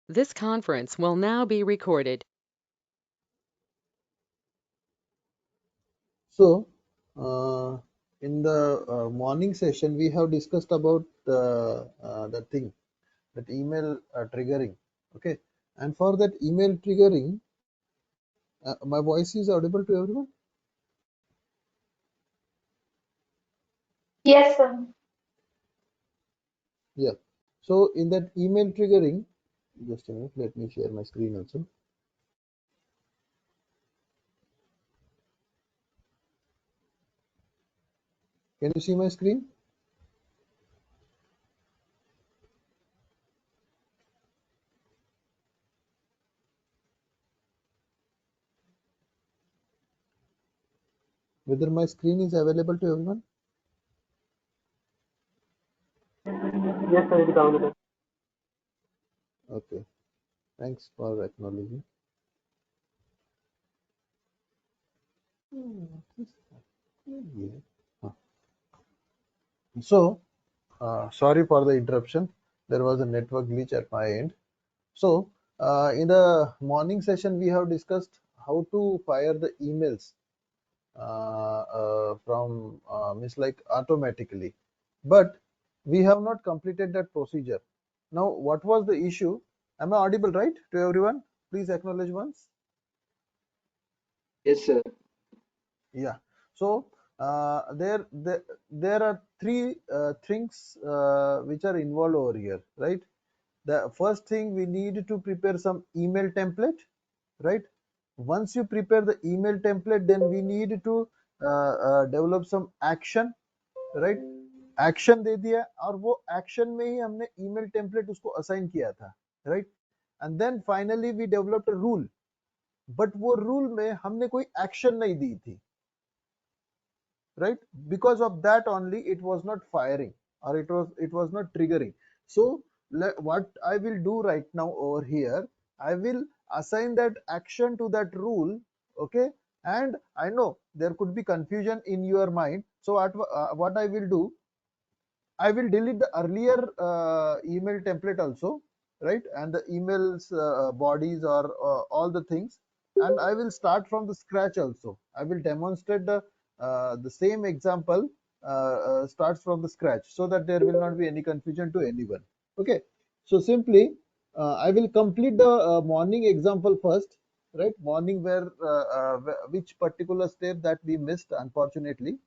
This conference will now be recorded. So, in the morning session, we have discussed about the thing that email triggering. Okay, and for that email triggering, my voice is audible to everyone. Yes, sir. Yeah. So in that email triggering, just a minute, let me share my screen also. Can you see my screen? Whether my screen is available to everyone? Yes, sir, it is available. Okay. Thanks for acknowledging. Yeah. So, sorry for the interruption. There was a network glitch at my end. So, in the morning session, we have discussed how to fire the emails from means like automatically, but we have not completed that procedure. Now, what was the issue? Am I audible right to everyone? Please acknowledge once. Yes, sir. Yeah. So there are three things which are involved over here, right? The first thing, we need to prepare some email template, right? Once you prepare the email template, then we need to develop some action, right? Action दे दिया और वो action में ही हमने email template उसको assign किया था, right? And then finally we developed a rule, but वो रूल में हमने कोई एक्शन नहीं दी थी, right? Because of that only it was not firing, or it was not triggering. So what I will do right now over here, I will assign that action to that rule. Okay, and I know there could be confusion in your mind, so what I will do, I will delete the earlier email template also, right? And the emails bodies or all the things, and I will start from the scratch also. I will demonstrate the same example starts from the scratch, so that there will not be any confusion to anyone. Okay, so simply I will complete the morning example first, right? Morning where which particular step that we missed unfortunately,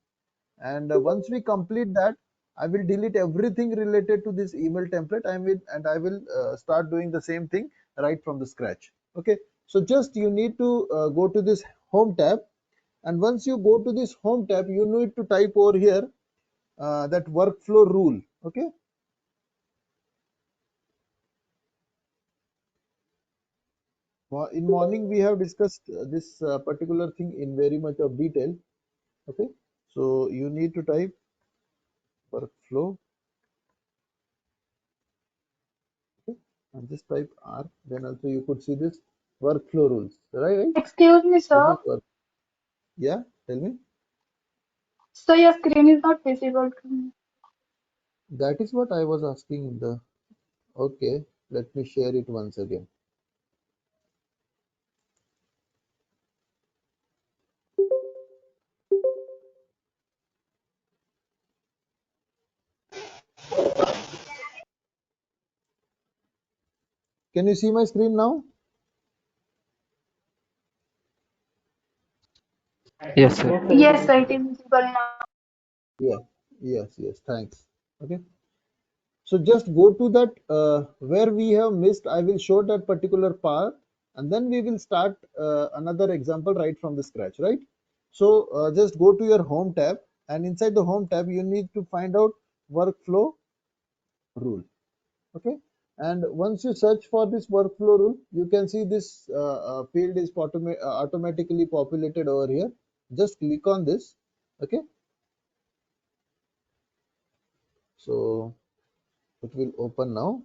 and once we complete that, I will delete everything related to this email template. I will start doing the same thing right from the scratch. Okay, so just you need to go to this home tab, and once you go to this home tab, you need to type over here that workflow rule. Okay, in morning we have discussed this particular thing in very much of detail. Okay, so you need to type workflow. Okay, and just type R, then also you could see this workflow rules, right? Excuse me, This sir. is work. Yeah, tell me. So your screen is not visible to me. That is what I was asking in the. Okay, let me share it once again. Can you see my screen now? Yes, sir. Yes, sir, it Yes, is. sir, it is visible now. Yeah, yes, thanks. Okay, so just go to that where we have missed. I will show that particular part, and then we will start another example right from the scratch, right? So just go to your home tab, and inside the home tab, you need to find out workflow rule. Okay, and once you search for this workflow rule, you can see this field is automatically populated over here. Just click on this. Okay, so it will open now.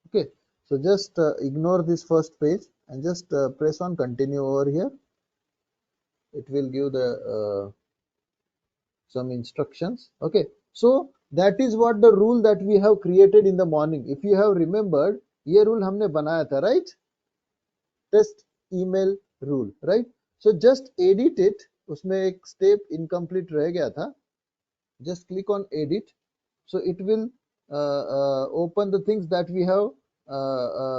Okay, so just ignore this first page and just press on continue over here. It will give the some instructions. Okay, so That is what the rule that we have created in the morning. If you have remembered, ये rule हमने बनाया था, right? Test email rule, right? So just edit it. उसमें एक step incomplete रह गया था. Just click on edit. So it will open the things that we have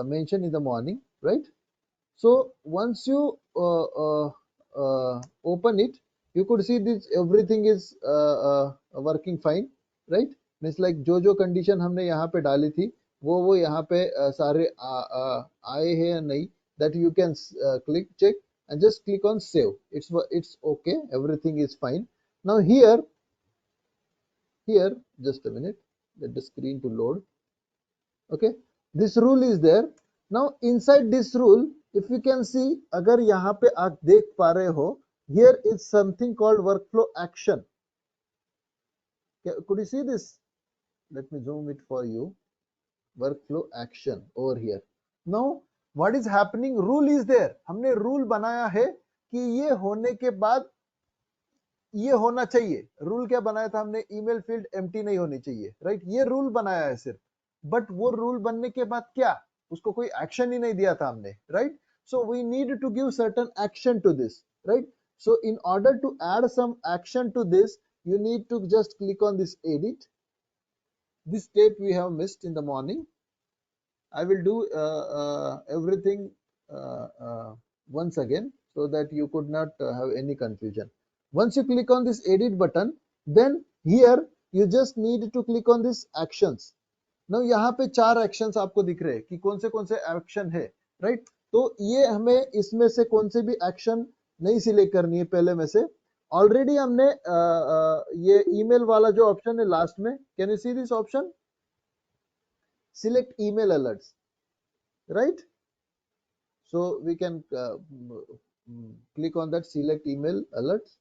mentioned in the morning, right? So once you open it, you could see this everything is working fine, right? Means like जो condition हमने यहाँ पे डाली थी वो यहाँ पे सारे आए हैं या नहीं, that you can click check and just click on save. It's okay, everything is fine. Now here just a minute, let the screen to load. Okay, this rule is there. Now inside this rule, if you can see, अगर यहाँ पे आप देख पा रहे हो, here is something called workflow action. Could you see this? Let me zoom it for you. Workflow action over here. Now what is happening? Rule is there. हमने rule बनाया है कि ये होने के बाद ये होना चाहिए. रूल क्या बनाया था हमने? ईमेल फील्ड एम्प्टी नहीं होनी चाहिए, राइट? ये रूल बनाया है सिर्फ. बट वो रूल बनने के बाद क्या, उसको कोई एक्शन ही नहीं दिया था हमने, right? So we need to give certain action to this, right? So in order to add some action to this, you need to just click on this edit. This step we have missed in the morning. I will do everything once again so that you could not have any confusion. Once you click on this edit button, then here you just need to click on this actions. Now यहाँ पे 4 actions आपको दिख रहे हैं कि कौन से action है, right? तो ये हमें इसमें से कौन से भी action नहीं सिलेक्ट करनी है पहले में से. ऑलरेडी हमने ये ईमेल वाला जो ऑप्शन है लास्ट में, can you see this option? Select email alerts, right? So we can click on that select email alerts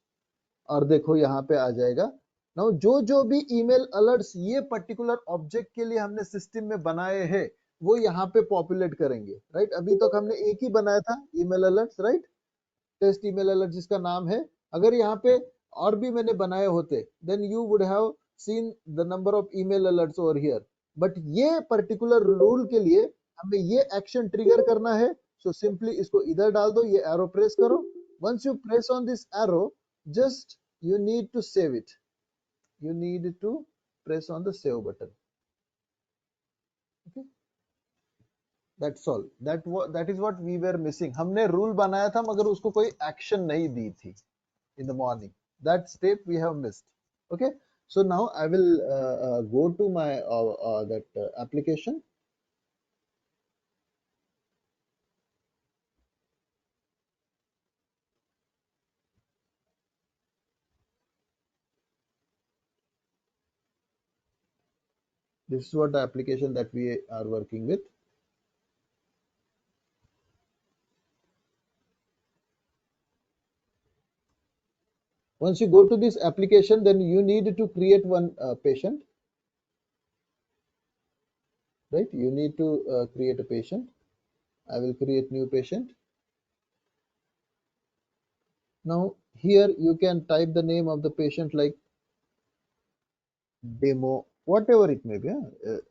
और देखो यहाँ पे आ जाएगा. नाउ जो भी ईमेल अलर्ट्स ये पर्टिकुलर ऑब्जेक्ट के लिए हमने सिस्टम में बनाए हैं वो यहाँ पे पॉपुलेट करेंगे, राइट? अभी तक हमने एक ही बनाया था email alerts, right? Test email alert जिसका नाम है. अगर यहाँ पे और भी मैंने बनाए होते, then you would have seen the number of email alerts over here. But ये पर्टिकुलर रूल के लिए हमें ये एक्शन ट्रिगर करना है. सो सिंपली इसको इधर डाल दो, ये एरो प्रेस करो. Once you press on this arrow, just you need to save it. You need to press on the save button. Okay, that's all. That is what we were missing. हमने rule बनाया था मगर उसको कोई action नहीं दी थी in the morning. That step we have missed. Okay, so now I will go to my that application. This is what the application that we are working with. Once you go to this application, then you need to create one patient, right? You need to create a patient. I will create new patient. Now here you can type the name of the patient like demo, whatever it may be.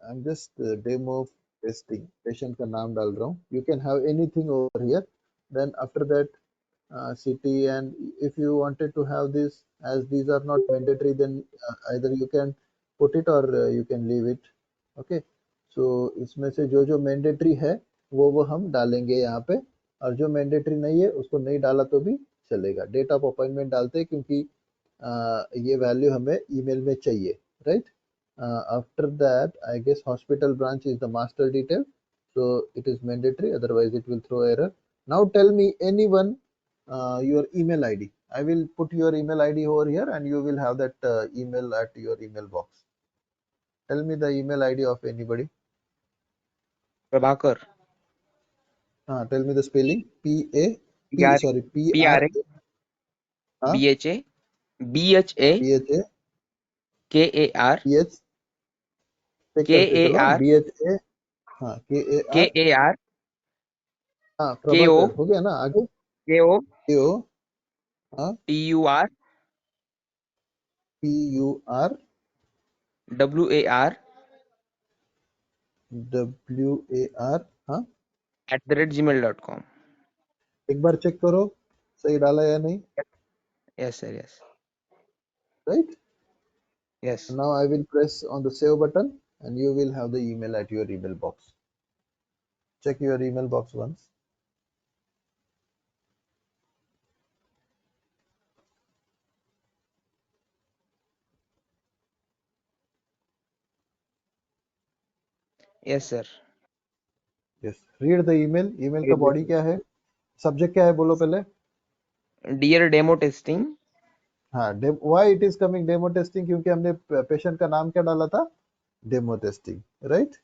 I'm just demo testing. Patient का नाम डाल रहा हूँ. You can have anything over here. Then after that city, and if you wanted to have this, as these are not mandatory, then either you can put it or you can leave it. Okay, so इसमें से जो mandatory है वो हम डालेंगे यहाँ पे, और जो mandatory नहीं है उसको नहीं डाला तो भी चलेगा. डेट ऑफ अपॉइंटमेंट डालते हैं क्योंकि ये वैल्यू हमें ईमेल में चाहिए, right? After that I guess hospital branch is the master detail, so it is mandatory, otherwise it will throw error. Now tell me anyone your email ID. I will put your email ID over here and you will have that email at your email box. Tell me the email ID of anybody. Prabhakar. Tell me the spelling. P-R-A B-H-A B-H-A B-H-A K-A-R B-H K-A-R B-H-A K-A-R K-A-R Prabhakar हो गया ना? आगे K-O K-O T-U-R P-U-R WAR WAR, हाँ, @gmail.com. एक बार check करो सही डाला या नहीं, Yes, sir. Yes. right? Yes. Now I will press on the save button and you will have the email at your email box. Check your email box once. Yes, sir. Yes. Read the email. Email का body क्या है? Subject क्या है बोलो पहले? Dear demo testing. हाँ, why it is coming demo testing? क्योंकि हमने patient का नाम क्या डाला था? Demo testing, right?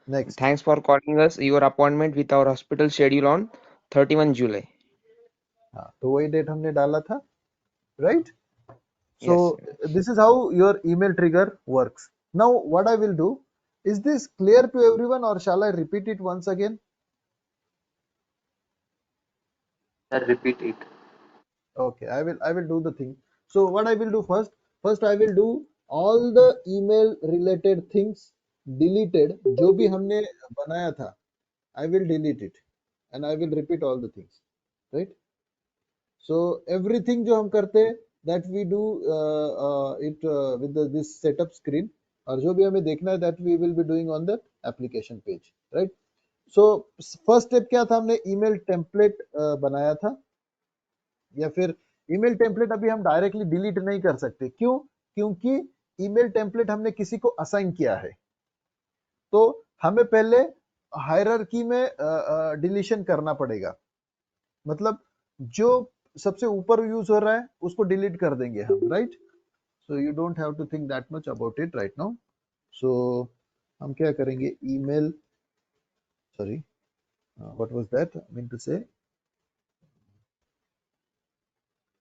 Next. Thanks for calling us. Your appointment with our hospital schedule on 31 July. हाँ, तो वही डेट हमने डाला था, right? So Yes. this is how your email trigger works. Now what I will do, is this clear to everyone or shall I repeat it once again? Sir, repeat it. Okay, I will do the thing. So what I will do first I will do all the email related things deleted जो भी हमने बनाया था, I will delete it and I will repeat all the things, right? So everything जो हम करते हैं that we do it with this setup screen, और जो भी हमें देखना है that we will be doing on the application page, right? So first step क्या था, हमने email template बनाया था, या फिर ईमेल टेम्पलेट अभी हम डायरेक्टली डिलीट नहीं कर सकते, क्यों? क्योंकि ईमेल टेम्पलेट हमने किसी को असाइन किया है, तो हमें पहले हायरार्की में डिलीशन करना पड़ेगा, मतलब जो सबसे ऊपर यूज हो रहा है उसको डिलीट कर देंगे हम, right? So you don't have to think that much about it right now. So हम क्या करेंगे, email, sorry, what was that I mean to say,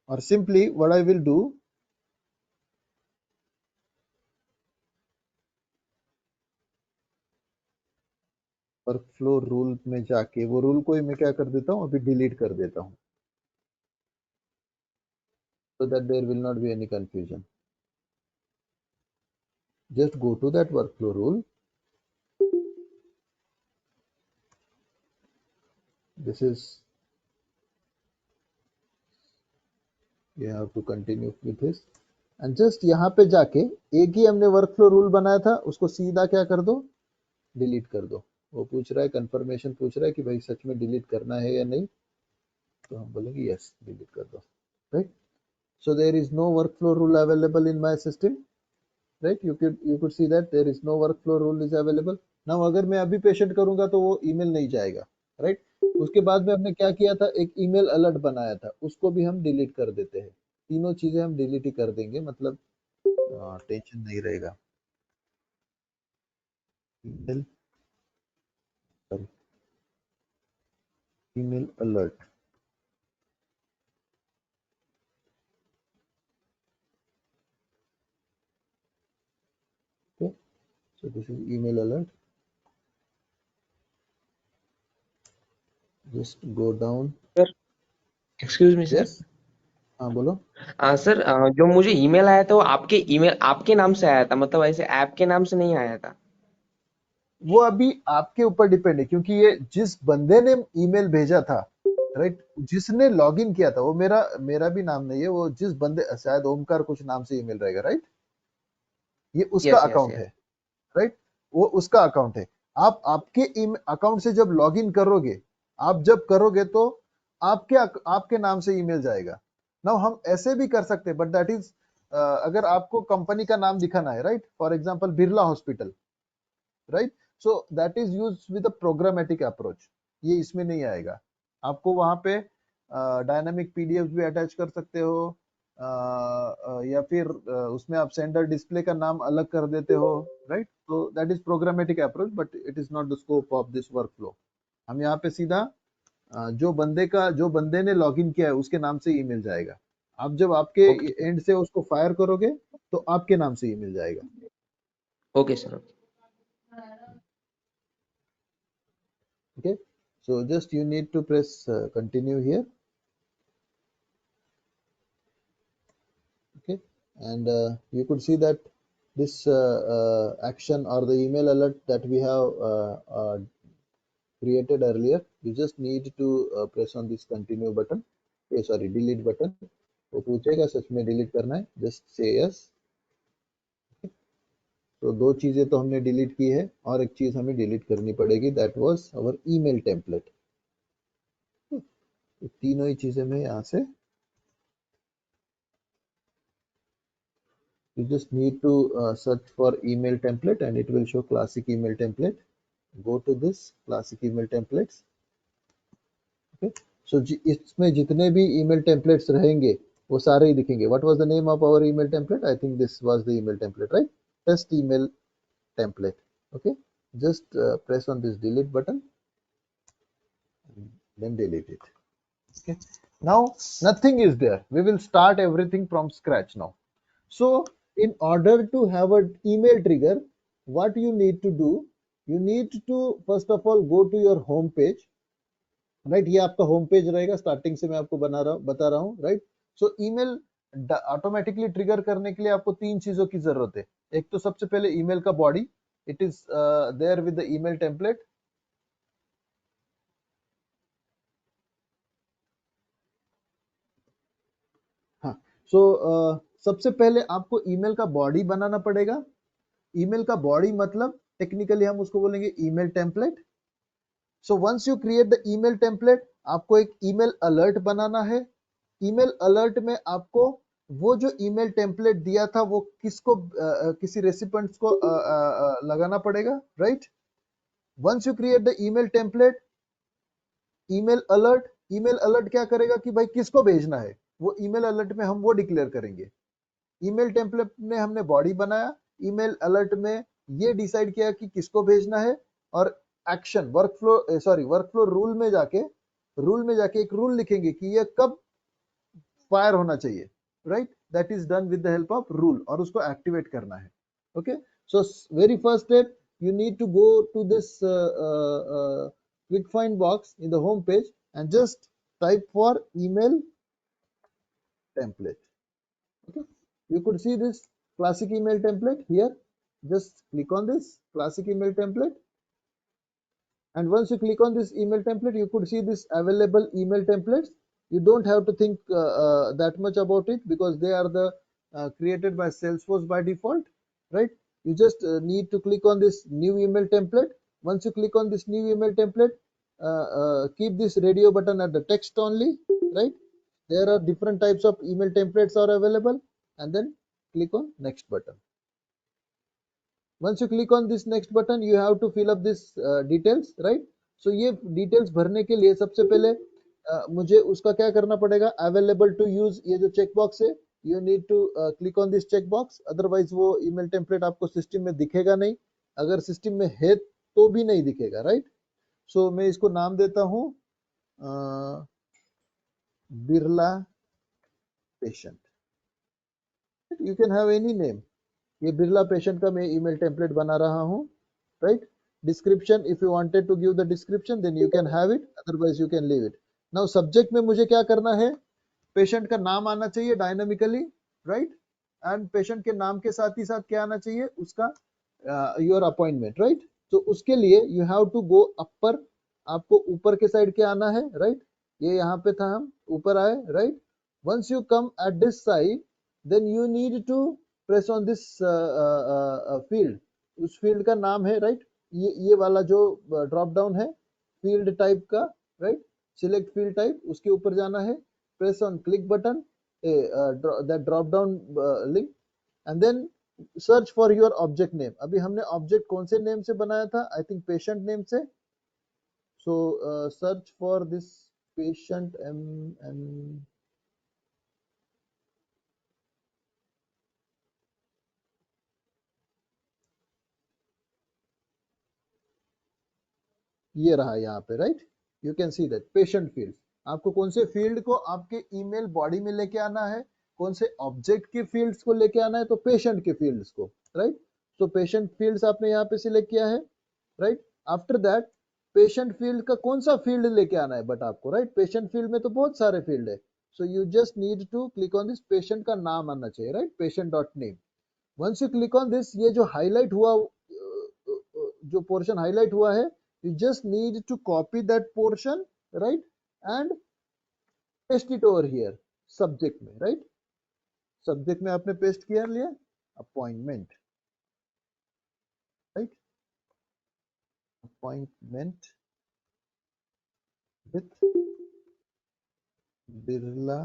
और simply what I will do, workflow rule में जाके वो रूल को ही मैं क्या कर देता हूँ, अभी डिलीट कर देता हूँ, so that there will not be any confusion. Just go to that workflow rule. This is, you have to continue with this and just यहाँ पे जाके एक ही हमने वर्कफ्लो रूल बनाया था उसको सीधा क्या कर दो, डिलीट कर दो. वो पूछ रहा है, कंफर्मेशन पूछ रहा है कि भाई सच में डिलीट करना है या नहीं, तो हम बोलेंगे यस, डिलीट कर दो, right? So there is no workflow rule available in my system, right? you could see that there is no workflow rule is available. now अगर मैं अभी पेशेंट करूंगा तो वो ईमेल नहीं जाएगा, राइट? उसके बाद में हमने क्या किया था, एक ईमेल अलर्ट बनाया था, उसको भी हम डिलीट कर देते हैं. तीनों चीजें हम डिलीट ही कर देंगे, मतलब टेंशन नहीं रहेगा. Email, sorry, email alert, okay? So this is email alert. Just go down. Sir, excuse me, sir. Yes, हाँ बोलो. सर जो मुझे ईमेल आया था वो आपके नाम से आया था, मतलब ऐसे ऐप के नाम से नहीं आया था. वो अभी आपके ऊपर डिपेंड है, क्योंकि ये जिस बंदे ने ईमेल भेजा था, राइट, जिसने लॉगिन किया था, वो मेरा भी नाम नहीं है, वो जिस बंदे, शायद ओमकार कुछ नाम से ईमेल रहेगा, राइट? ये उसका यस, यस, अकाउंट यस. है, राइट? वो उसका अकाउंट है. आप आपके अकाउंट से जब लॉगिन करोगे, आप जब करोगे तो आपके नाम से ईमेल जाएगा. नाउ हम ऐसे भी कर सकते हैं, बट दैट इज अगर आपको कंपनी का नाम दिखाना है, right? For example Birla hospital, right? So that is use with a programmatic approach, ये इसमें नहीं आएगा. आपको वहां पे डायनामिक पीडीएफ भी अटैच कर सकते हो, या फिर उसमें आप सेंडर डिस्प्ले का नाम अलग कर देते हो, राइट? तो that is programmatic approach, but it is not the scope of this workflow. हम यहाँ पे सीधा जो बंदे ने लॉगिन किया है उसके नाम से ईमेल जाएगा. आप जब आपके ओके, एंड से उसको फायर करोगे तो आपके नाम से ईमेल जाएगा. Okay sir. Okay, so just you need to press continue here, okay? And you could see that this action or the email alert that we have created earlier, you just need to press on this continue button, sorry, delete button. वो पूछेगा सच में delete करना है, just say yes. तो दो चीजें तो हमने डिलीट की है और एक चीज हमें डिलीट करनी पड़ेगी, that was our email template. तीनों ही चीजें मैं यहाँ से, you just need to search for email template and it will show classic email template. Go to this classic email templates. Okay, so इसमें जितने भी email templates रहेंगे वो सारे ही दिखेंगे। What was the name of our email template? I think this was the email template, right? Test email template. Okay, just press on this delete button and then delete it. Okay, now nothing is there, we will start everything from scratch now. So in order to have an email trigger, what you need to do, you need to first of all go to your home page, right? ये आपका home page रहेगा, starting से मैं आपको बता रहा हूँ, right? सो email automatically trigger करने के लिए आपको तीन चीजों की जरूरत है। एक तो सबसे पहले ईमेल का body, it is there with the email template. हाँ, सो सबसे पहले आपको ईमेल का बॉडी बनाना पड़ेगा। ईमेल का बॉडी मतलब टेक्निकली हम उसको बोलेंगे email template. So once you create the email template, आपको एक ईमेल अलर्ट बनाना है। ईमेल अलर्ट में आपको वो जो ईमेल टेम्पलेट दिया था वो किसको किसी रेसिपिएंट्स को लगाना पड़ेगा, right? Once you create the email template, email alert क्या करेगा कि भाई किसको भेजना है, वो ईमेल अलर्ट में हम वो डिक्लेयर करेंगे। ईमेल टेम्पलेट में हमने बॉडी बनाया, ईमेल अलर्ट में ये डिसाइड किया कि किसको भेजना है, और एक्शन वर्कफ्लो रूल में जाके एक रूल लिखेंगे कि ये कब फायर होना चाहिए, right? That is done with the help of rule, और उसको एक्टिवेट करना है। Okay, so very first step, you need to go to this quick find box in the home page and just type for email template. Okay, you could see this classic email template here. Just click on this classic email template, and once you click on this email template, you could see this available email templates. You don't have to think that much about it because they are the created by Salesforce by default, right? You just need to click on this new email template. Once you click on this new email template, keep this radio button at the text only, right? There are different types of email templates are available, and then click on next button. Once you click on this next button, you have to fill up this details, right? So ये details भरने के लिए सबसे पहले मुझे उसका क्या करना पड़ेगा, अवेलेबल टू यूज, ये जो चेक बॉक्स है, you need to click on this check box, otherwise वो ईमेल टेम्पलेट आपको सिस्टम में दिखेगा नहीं, अगर सिस्टम में है तो भी नहीं दिखेगा, राइट? सो मैं इसको नाम देता हूँ Birla patient, you can have any name. ये बिरला पेशेंट का मैं ईमेल टेम्पलेट बना रहा हूँ, right? Description, if you wanted to give the description then you can have it, otherwise you can leave it. Now subject में मुझे क्या करना है, पेशेंट का नाम आना चाहिए डायनामिकली, राइट? एंड पेशेंट के नाम के साथ ही साथ क्या आना चाहिए, उसका योर अपॉइंटमेंट, राइट? तो उसके लिए यू हैव टू गो अपर, आपको ऊपर के साइड क्या आना है, राइट? ये यहाँ पे था, हम ऊपर आए, right? Once you come at this side, then you need to press on this field, उस फील्ड का नाम है, राइट? ये वाला जो ड्रॉप डाउन है फील्ड टाइप का, राइट? सिलेक्ट फील्ड टाइप, उसके ऊपर जाना है, press on click button, that drop down link, and then search for your object name. अभी हमने ऑब्जेक्ट कौन से नेम से बनाया था, आई थिंक पेशेंट नेम से। सो search for this patient and ये रहा यहाँ पे, right? You can see that patient field. आपको कौन से फील्ड को आपके ईमेल बॉडी में लेके आना है, कौन से ऑब्जेक्ट के फील्ड्स को लेके आना है, तो पेशेंट के फील्ड्स को, राइट? तो पेशेंट फील्ड्स आपने यहाँ पे सिलेक्ट किया है, right? After that patient field का कौन सा फील्ड लेके आना है बट आपको, राइट? पेशेंट फील्ड में तो बहुत सारे फील्ड है, so you just need to click on this, patient का नाम आना चाहिए, right? Patient dot name. Once you click on this, ये जो हाईलाइट हुआ, जो पोर्शन हाईलाइट हुआ है, you just need to copy that portion, right, and paste it over here subject में, राइट। सब्जेक्ट में आपने पेस्ट किया लिया appointment, right, appointment with Birla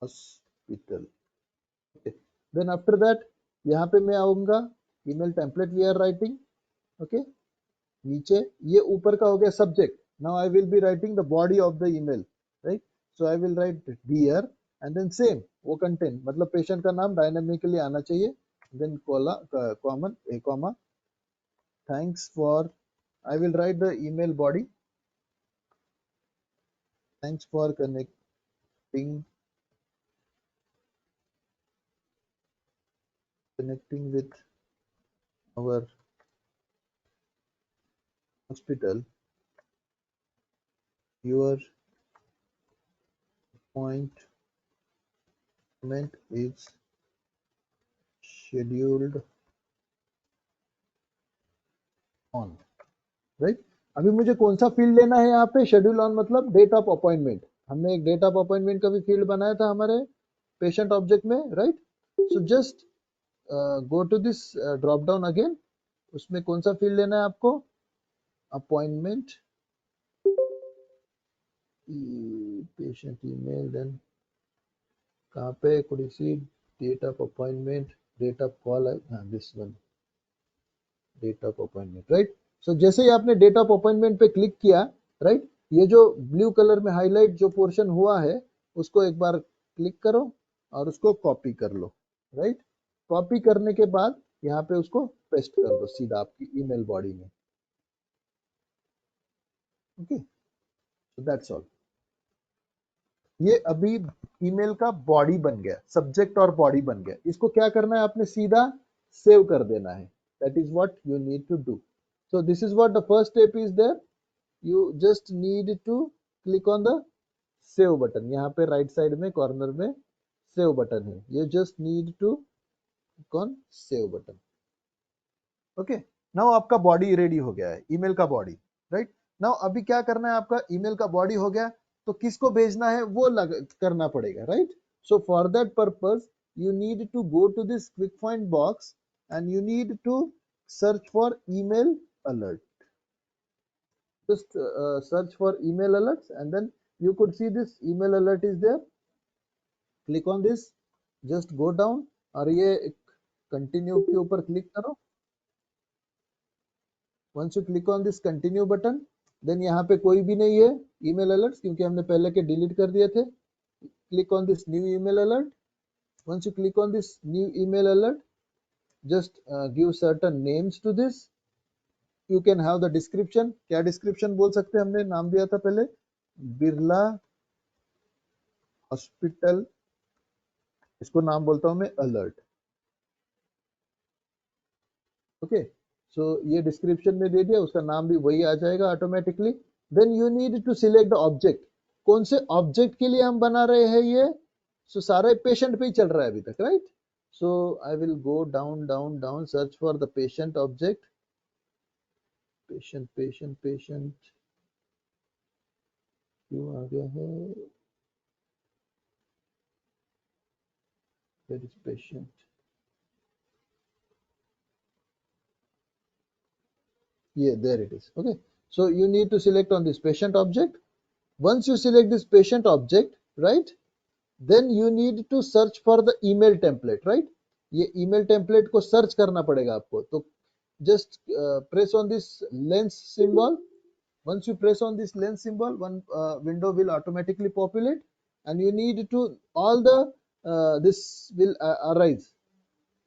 hospital. Okay, then after that यहाँ पे मैं आऊंगा, email template we are writing. Okay, नीचे ये ऊपर का हो गया subject. Now I will be writing the body of the email, right. So I will write dear and then same वो कंटेंट, मतलब पेशेंट का नाम डायनामिकली आना चाहिए, then common a comma, thanks for, I will write the email body, thanks for connecting with our hospital. Your appointment is scheduled on, right. अभी मुझे कौन सा फील्ड लेना है यहाँ पे, शेड्यूल ऑन मतलब डेट ऑफ अपॉइंटमेंट। हमने एक डेट ऑफ अपॉइंटमेंट का भी फील्ड बनाया था हमारे पेशेंट ऑब्जेक्ट में, right. So just go to this drop down again, उसमें कौन सा फील्ड लेना है आपको, अपॉइंटमेंट, पेशेंट ईमेल, देन कहाँ पे could you see date of appointment, date of call, this one, date of appointment, right। so जैसे ही आपने date of appointment पे क्लिक किया, right, ये जो ब्लू कलर में हाईलाइट जो पोर्शन हुआ है उसको एक बार क्लिक करो और उसको कॉपी कर लो, राइट। कॉपी करने के बाद यहाँ पे उसको पेस्ट कर दो सीधा आपकी ईमेल बॉडी में। Okay, so that's all. ये अभी ईमेल का बॉडी बन गया, सब्जेक्ट और बॉडी बन गया। इसको क्या करना है, आपने सीधा सेव कर देना है। That is what you need to do. So this is what the first step is there. You just need to click on the save button. यहाँ पे राइट साइड में कॉर्नर में सेव बटन है, you just need to click on save button. Okay, now आपका body ready हो गया है, email का बॉडी, राइट। नाउ अभी क्या करना है, आपका ईमेल का बॉडी हो गया तो किसको भेजना है वो करना पड़ेगा, right. So for that purpose you need to go to this quick find box and you need to search for email alert. Just search for email alerts and then you could see this email alert is there. Click on this, just go down और ये continue के ऊपर click करो। Once you click on this continue button, then यहाँ पे कोई भी नहीं है email alerts क्योंकि हमने पहले के डिलीट कर दिए थे। Click on this new email alert. Once you click on this new email alert, just give certain names to this. You can have the description. क्या description बोल सकते हैं, हमने नाम दिया था पहले, बिरला हॉस्पिटल, इसको नाम बोलता हूं मैं अलर्ट। ओके, सो ये डिस्क्रिप्शन में दे दिया, उसका नाम भी वही आ जाएगा automatically. Then you need to select the object. कौन से ऑब्जेक्ट के लिए हम बना रहे हैं ये, सो सारे पेशेंट पे ही चल रहा है अभी तक, right. So I will go down down down, search for the patient object, patient patient patient क्यों आ गया है, where is patient, yeah, there it is। Okay, so you need to select on this patient object. Once you select this patient object, right, then you need to search for the email template, right। ये email template को search करना पड़ेगा आपको, तो just press on this lens symbol। Once you press on this lens symbol, one window will automatically populate and you need to all the this will arise,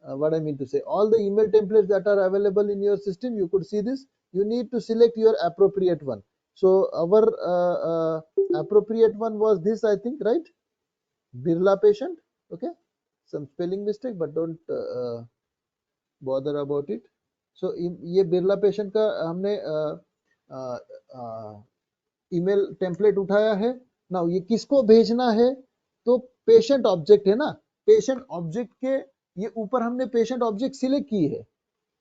what I mean to say, all the email templates that are available in your system, you could see this. You need to select your appropriate one. So our appropriate one was this, I think, right, Birla patient। Okay, some spelling mistake but don't bother about it। So ये Birla patient का हमने email template उठाया है। Now ये किसको भेजना है, तो पेशेंट ऑब्जेक्ट है ना, पेशेंट ऑब्जेक्ट के ये ऊपर हमने पेशेंट ऑब्जेक्ट सिलेक्ट की है,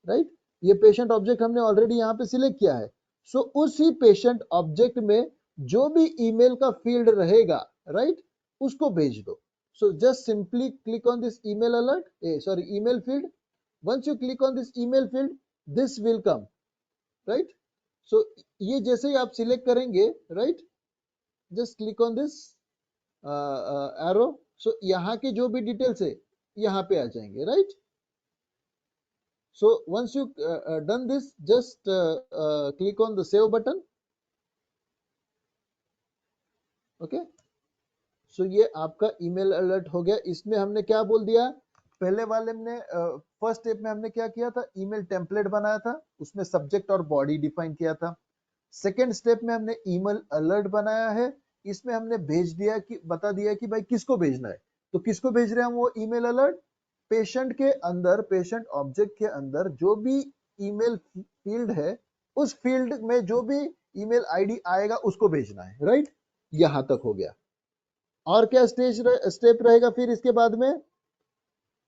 राइट, ये पेशेंट ऑब्जेक्ट हमने ऑलरेडी यहाँ पे सिलेक्ट किया है। सो उसी पेशेंट ऑब्जेक्ट में जो भी ईमेल का फील्ड रहेगा, राइट, उसको भेज दो। So just simply click on this email alert, sorry email field. Once you click on this email field, this will come, right. So ये जैसे ही आप सिलेक्ट करेंगे, right, just click on this arrow, so यहाँ के जो भी details है यहाँ पे आ जाएंगे, right. So once you done this, just click on the save button. Okay. So ये आपका ईमेल अलर्ट हो गया। इसमें हमने क्या बोल दिया, पहले वाले में फर्स्ट स्टेप में हमने क्या किया था, ईमेल टेम्पलेट बनाया था, उसमें सब्जेक्ट और बॉडी डिफाइन किया था। सेकेंड स्टेप में हमने ईमेल अलर्ट बनाया है, इसमें हमने भेज दिया कि बता दिया कि भाई किसको भेजना है। तो किसको भेज रहे हैं हम वो ईमेल अलर्ट, पेशेंट के अंदर, पेशेंट ऑब्जेक्ट के अंदर जो भी ईमेल फील्ड है, उस फील्ड में जो भी ईमेल आईडी आएगा उसको भेजना है, राइट। यहां तक हो गया। और क्या स्टेप रहेगा फिर इसके बाद में,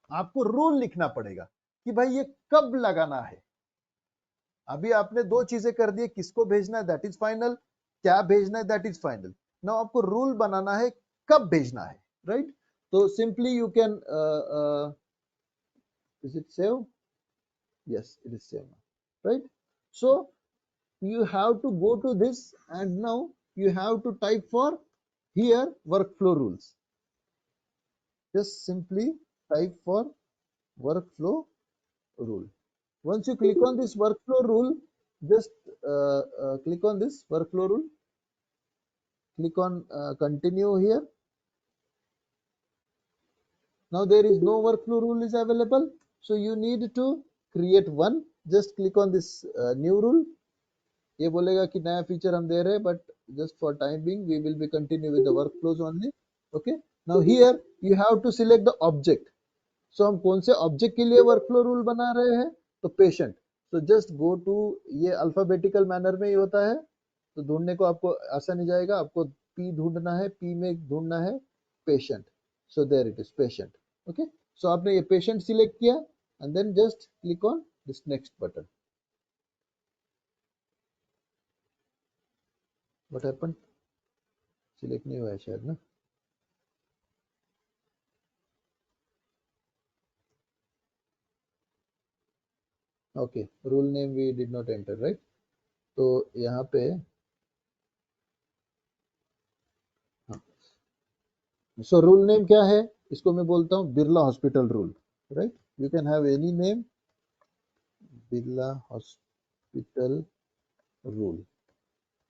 आपको रूल लिखना पड़ेगा कि भाई ये कब लगाना है। अभी आपने दो चीजें कर दी, किसको भेजना है दैट इज फाइनल, क्या भेजना है दैट इज फाइनल। नाउ आपको रूल बनाना है कब भेजना है, राइट। तो simply you can is it save? Yes, it is save now, right. So you have to go to this and now you have to type for here workflow rules. Just simply type for workflow rule. Once you click on this workflow rule, just click on this workflow rule, click on continue here. Now there is no workflow rule is available, so you need to create one. Just click on this new rule. ये बोलेगा कि नया feature हम दे रहे हैं, but just for time being we will be continue with the workflows only. Okay. Now here you have to select the object. So हम कौन से ऑब्जेक्ट के लिए वर्कफ्लो रूल बना रहे हैं, तो पेशेंट। तो जस्ट गो टू, ये अल्फाबेटिकल मैनर में ही होता है, तो ढूंढने को आपको आसान ही जाएगा। आपको पी ढूंढना है, पी में ढूंढना है patient, so there it is patient. Okay, so आपने ये पेशेंट सिलेक्ट किया and then just click on this next button. What happened, select नहीं हुआ है शायद ना। Okay, rule name we did not enter, right. तो यहाँ पे सो रूल नेम क्या है, इसको मैं बोलता हूँ Birla hospital rule, right. You can have any name, Birla hospital rule.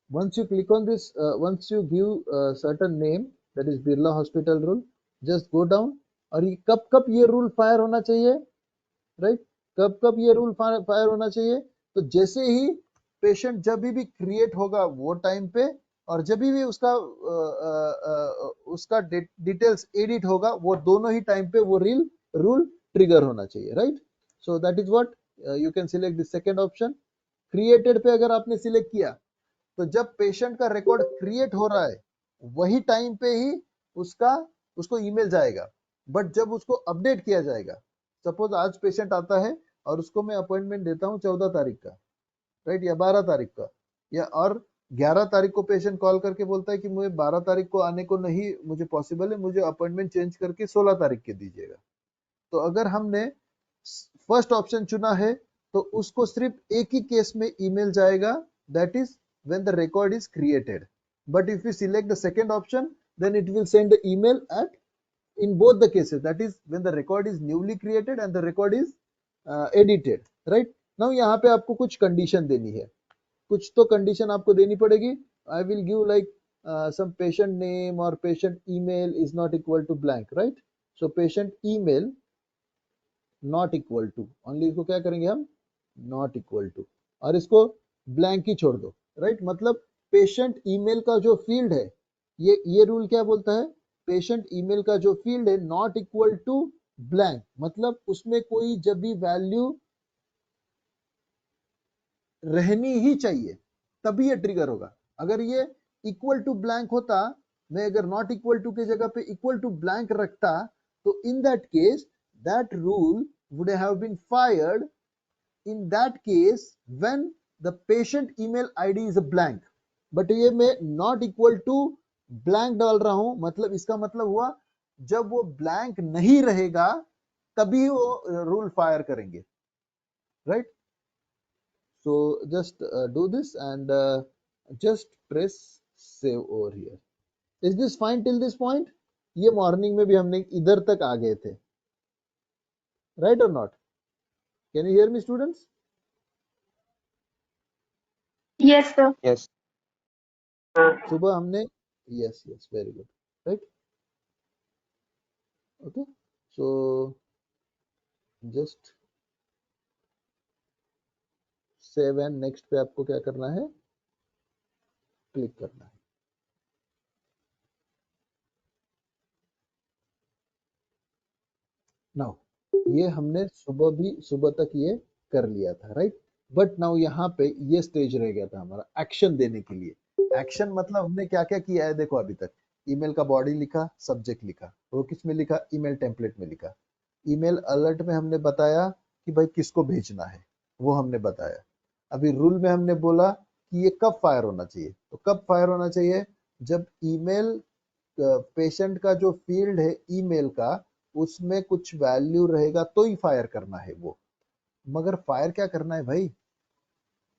Once you click on this, once you give certain name, that is Birla hospital rule, just go down। और ये कब कब ये रूल फायर होना चाहिए, राइट, कब कब ये रूल फायर होना चाहिए, तो जैसे ही पेशेंट जब भी क्रिएट होगा वो टाइम पे, और जब भी उसका डिटेल्स एडिट होगा वो दोनों ही टाइम पे वो रूल ट्रिगर होना चाहिए, right. So that is what you can select the second option. Created पे अगर आपने सिलेक्ट किया, तो जब पेशेंट का रिकॉर्ड क्रिएट हो रहा है वही टाइम पे ही उसको ईमेल जाएगा। बट जब उसको अपडेट किया जाएगा, सपोज आज पेशेंट आता है और उसको मैं अपॉइंटमेंट देता हूँ 14 तारीख का, राइट, या 12 तारीख का, या और 11 तारीख को पेशेंट कॉल करके बोलता है कि मुझे 12 तारीख को आने को नहीं मुझे पॉसिबल है, मुझे अपॉइंटमेंट चेंज करके 16 तारीख के दीजिएगा। तो अगर हमने फर्स्ट ऑप्शन चुना है तो उसको सिर्फ एक ही केस में ईमेल जाएगा, that is when the record is created. But if you select the second option, then it will send the email at in both the cases, that is when the record is newly created and the record is edited, right. Now यहाँ पे आपको कुछ condition देनी है, कुछ तो condition आपको देनी पड़ेगी। I will give like some patient name or patient email is not equal to blank, right. So patient email not equal to, only इसको क्या करेंगे हम, not equal to, और इसको ब्लैंक ही छोड़ दो, राइट। मतलब पेशेंट ईमेल का जो फील्ड है, ये रूल क्या बोलता है, पेशेंट ईमेल का जो फील्ड है नॉट इक्वल टू ब्लैंक, मतलब उसमें कोई जब भी वैल्यू रहनी ही चाहिए तभी ये ट्रिगर होगा। अगर ये इक्वल टू ब्लैंक होता, मैं अगर नॉट इक्वल टू के जगह पे इक्वल टू ब्लैंक रखता, तो in that case that rule would have been fired in that case when the patient email id is a blank. But ये मैं नॉट इक्वल टू ब्लैंक डाल रहा हूं, मतलब इसका मतलब हुआ जब वो ब्लैंक नहीं रहेगा तभी वो रूल फायर करेंगे, right? So just do this and just press save over here. Is this fine till this point? ये मॉर्निंग में भी हमने इधर तक आ गए थे, राइट और not? Can you hear me students? Yes, sir. Yes. सुबह हमने yes yes very good, right? Okay, so just save and next पे आपको क्या करना है, क्लिक करना है. नाउ ये हमने सुबह तक ये कर लिया था, राइट? बट नाउ यहाँ पे ये स्टेज रह गया था हमारा एक्शन देने के लिए. एक्शन मतलब हमने क्या क्या किया है देखो. अभी तक ईमेल का बॉडी लिखा, सब्जेक्ट लिखा, वो किस में लिखा? ईमेल टेम्पलेट में लिखा. ईमेल अलर्ट में हमने बताया कि भाई किसको भेजना है, वो हमने बताया. अभी रूल में हमने बोला कि ये कब फायर होना चाहिए. तो कब फायर होना चाहिए? जब ईमेल पेशेंट का जो फील्ड है ईमेल का, उसमें कुछ वैल्यू रहेगा तो ही फायर करना है वो. मगर फायर क्या करना है भाई?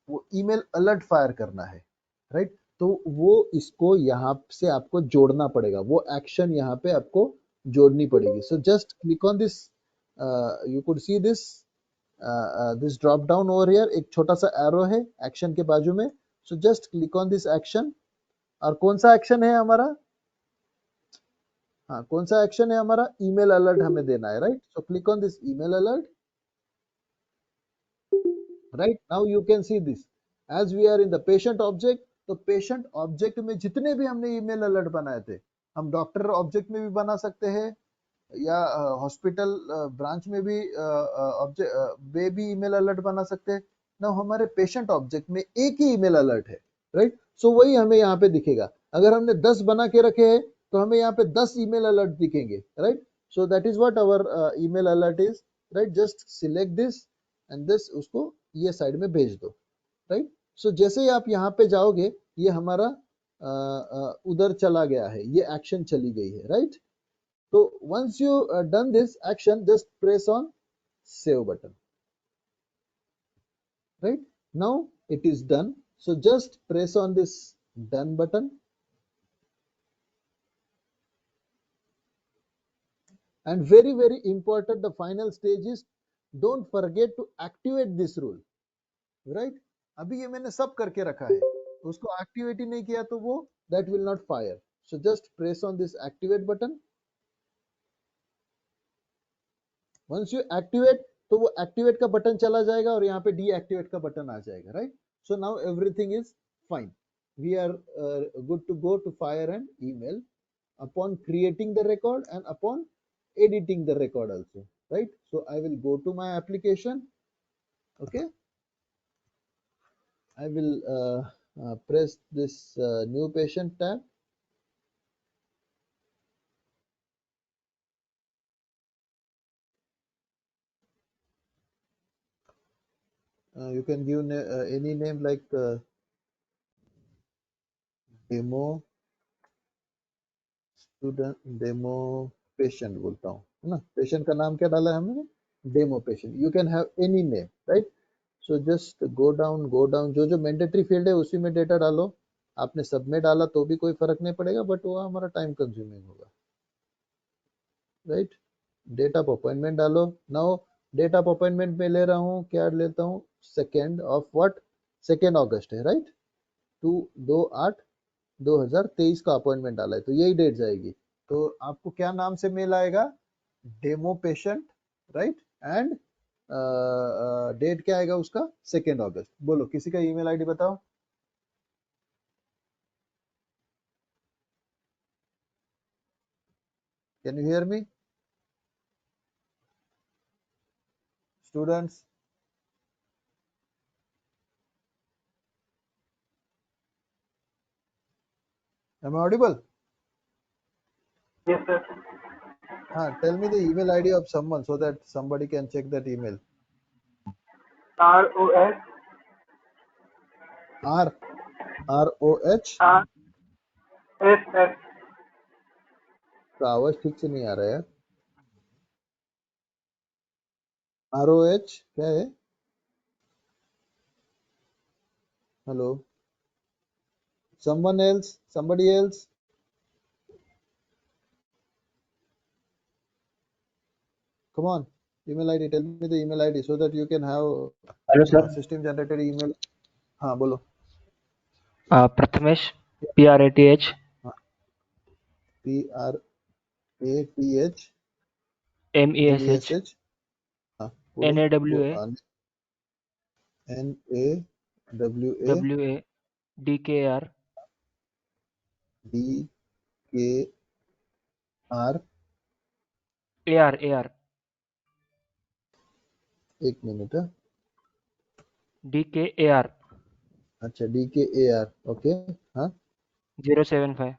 वो ईमेल अलर्ट फायर करना है, राइट? तो वो इसको यहाँ से आपको जोड़ना पड़ेगा, वो एक्शन यहाँ पे आपको जोड़नी पड़ेगी. So just click on this, you could see this this drop down over here. एक छोटा सा एरो है एक्शन के बाजू में. So just click on this action. और कौन सा एक्शन है हमारा? हाँ, कौन सा एक्शन है हमारा? ईमेल अलर्ट हमें देना है, right? So click on this email alert. Right now you can see this as we are in the patient object. तो पेशेंट ऑब्जेक्ट में जितने भी हमने ईमेल अलर्ट बनाए थे, हम डॉक्टर ऑब्जेक्ट में भी बना सकते हैं या हॉस्पिटल ब्रांच में भी ऑब्जेक्ट भी ईमेल अलर्ट बना सकते हैं ना. हमारे पेशेंट ऑब्जेक्ट में एक ही ईमेल अलर्ट है, राइट? सो वही हमें यहाँ पे दिखेगा. अगर हमने 10 बना के रखे हैं तो हमें यहाँ पे 10 ईमेल अलर्ट दिखेंगे, right? So that is what our email alert is, right? Just select this and this, उसको ये साइड में भेज दो, राइट? सो जैसे ही आप यहाँ पे जाओगे ये हमारा उधर चला गया है, ये एक्शन चली गई है, right? So once you done this action, just press on save button, right? Now it is done. So just press on this done button. And very, very important, the final stage is don't forget to activate this rule, right? अभी ये मैंने सब करके रखा है, उसको activate ही नहीं किया तो वो that will not fire. So just press on this activate button. Once you activate, तो वो एक्टिवेट का बटन चला जाएगा और यहाँ पे डीएक्टिवेट का बटन आ जाएगा, right? So now everything is fine. We are good to go to fire an email upon creating the record and upon editing the record also, right? So I will go to my application. Okay, I will press this new patient tab. You can give any name like demo student, demo patient बोलता हूँ, है ना? Patient का नाम क्या डाला है हमने? Demo patient. You can have any name, right? So just go down, जो जो मैंडेटरी फील्ड है उसी में डेटा डालो. आपने सब में डाला तो भी कोई फर्क नहीं पड़ेगा, बट वो हमारा टाइम कंज्यूमिंग होगा, राइट? डेट ऑफ अपॉइंटमेंट डालो. नाउ डेट ऑफ अपॉइंटमेंट में ले रहा हूँ, क्या लेता हूँ? 2 ऑफ व्हाट? 2 अगस्त है, राइट? 2/8/2023 का अपॉइंटमेंट डाला है तो यही डेट जाएगी. तो आपको क्या नाम से मेल आएगा? Demo patient, right? And date क्या आएगा उसका? 2 अगस्त. बोलो, किसी का ईमेल आईडी बताओ. Can you hear me students? Am I audible? Yes, sir. tell me the email ID of someone so that somebody can check that email. ROS ROH SS का आवाज ठीक से नहीं आ रहा है। ROH क्या है? Hello, somebody else. Come on, email ID. Tell me the email ID so that you can have hello sir, system generated email. हाँ बोलो। प्रथमेश PRATH PRATH MESH हाँ बोलो। NAWA NAWA WA DKR DKR AR एक minute है। DKAR अच्छा DKAR okay हाँ 075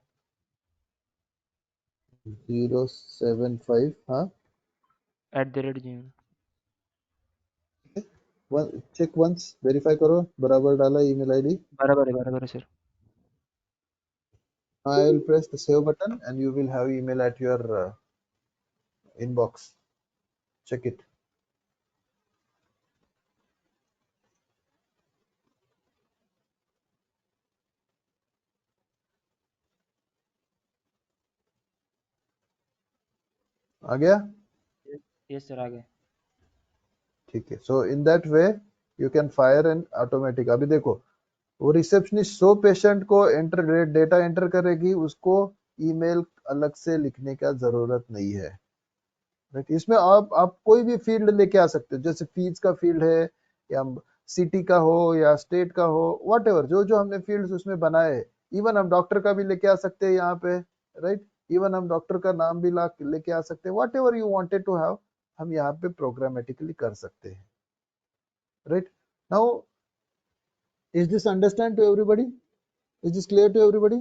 075 हाँ @gmail। Check once verify करो बराबर डाला ईमेल आईडी। बराबर है sir. I will press the save button and you will have email at your inbox. Check it. आ गया? यस सर, आ गए। ठीक है। So in that way you can fire an automatic. अभी देखो वो रिसेप्शनिस्ट 100 पेशेंट को एंटर डेटा एंटर करेगी, उसको ईमेल अलग से लिखने का जरूरत नहीं है। राइट, इसमें आप कोई भी फील्ड लेके आ सकते हो, जैसे फीस का फील्ड है या सिटी का हो या स्टेट का हो, वट एवर जो जो हमने फील्ड्स उसमें बनाए। इवन हम डॉक्टर का भी लेके आ सकते हैं यहाँ पे। राइट, इवन हम डॉक्टर का नाम भी लेके आ सकते हैं। Whatever you wanted to have हम यहाँ पे प्रोग्रामेटिकली कर सकते हैं। Right, now is this understand to everybody? Is this clear to everybody?